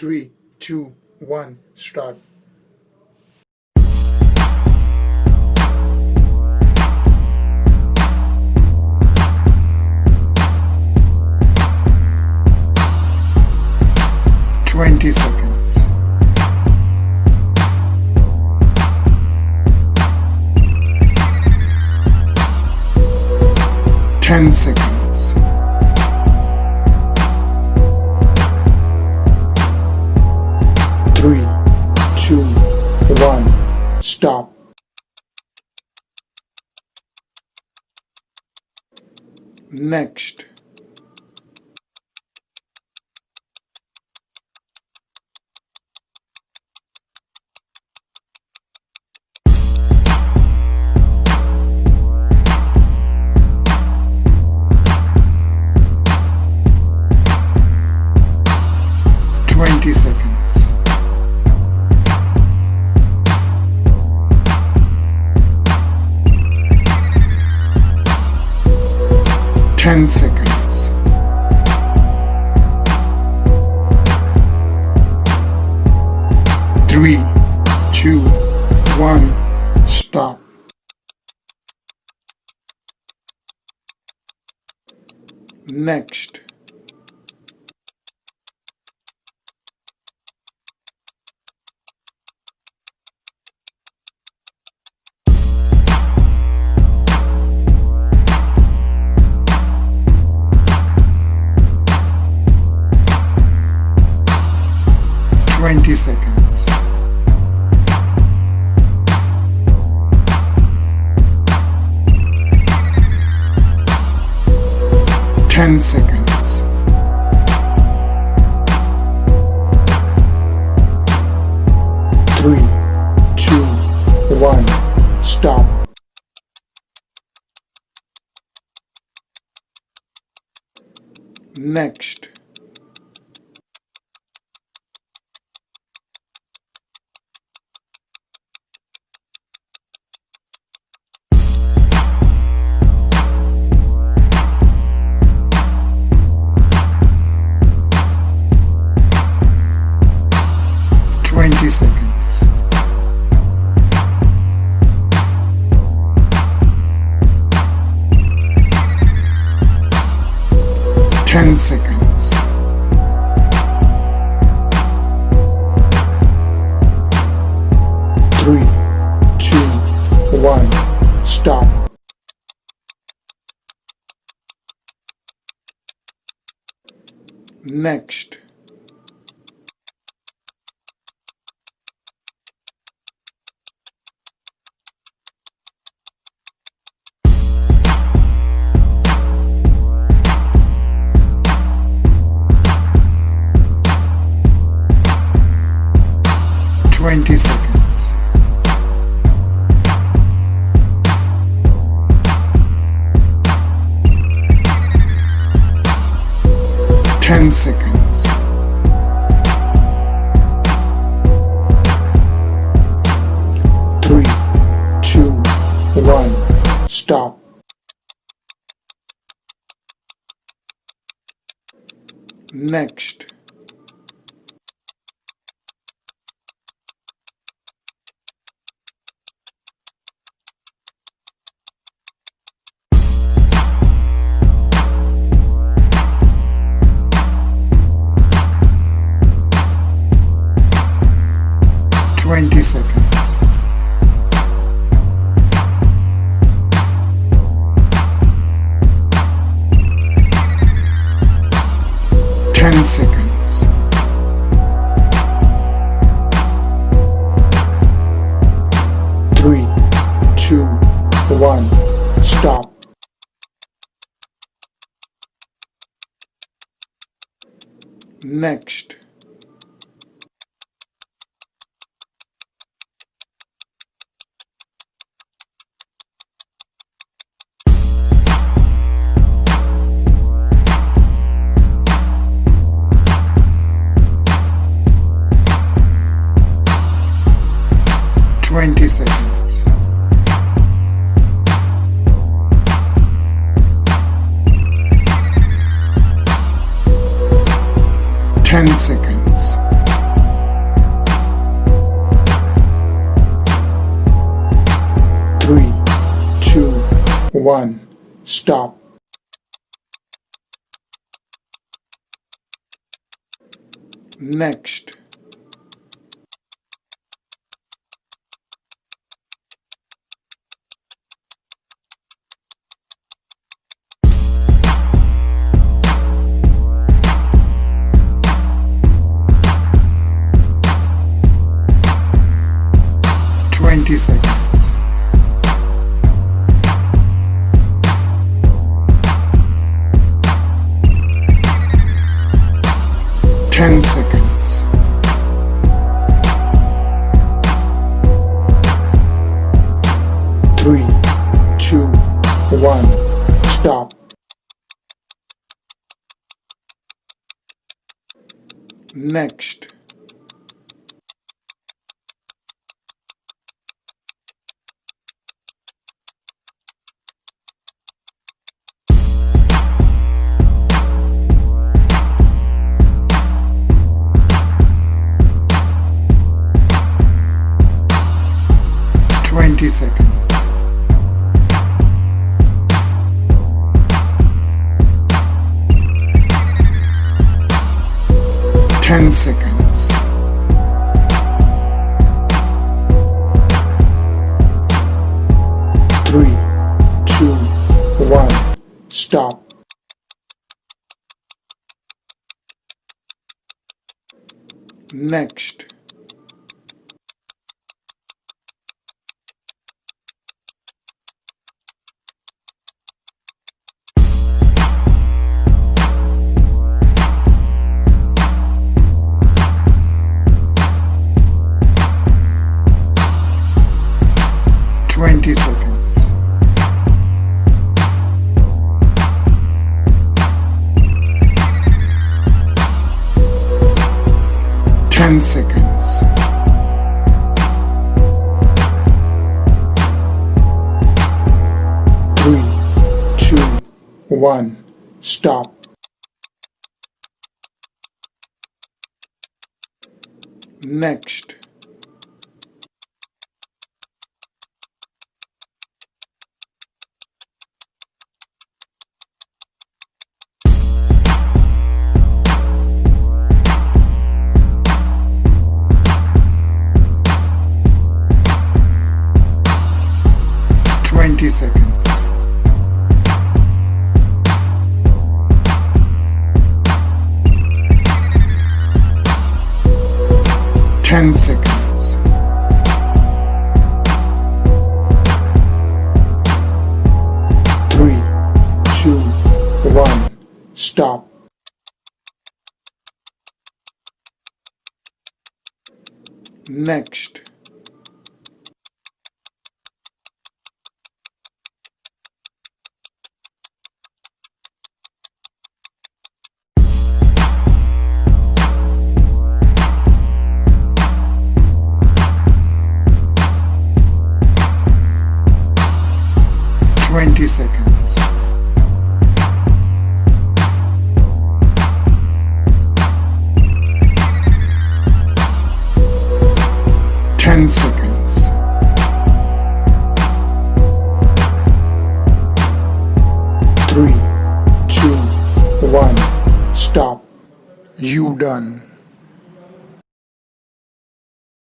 3, 2, 1, start. Twenty seconds. 10 seconds. 3, 2, 1, stop. Next. Seconds. 10 seconds. 3, 2, 1, stop. Next. 20 seconds. 10 seconds. 3, 2, 1, stop. Next. 20 seconds. 10 seconds. 3, 2, 1, stop. Next. 20 seconds. 10 seconds. 3, 2, 1, stop. Next. 20 seconds. 10 seconds. 3, 2, 1, stop. Next. 20 seconds. 10 seconds. 1. Stop. Next. Seconds. 10 seconds. 3, 2, 1. Stop. Next. 20 seconds. 10 seconds. 3, 2, 1. Stop. Next. 20 seconds. 10 seconds. 3, 2, 1. Stop. Next. 20 seconds. 10 seconds. 3, 2, 1. Stop. Next. 20 seconds. 10 seconds. 3, 2, 1. Stop. You done.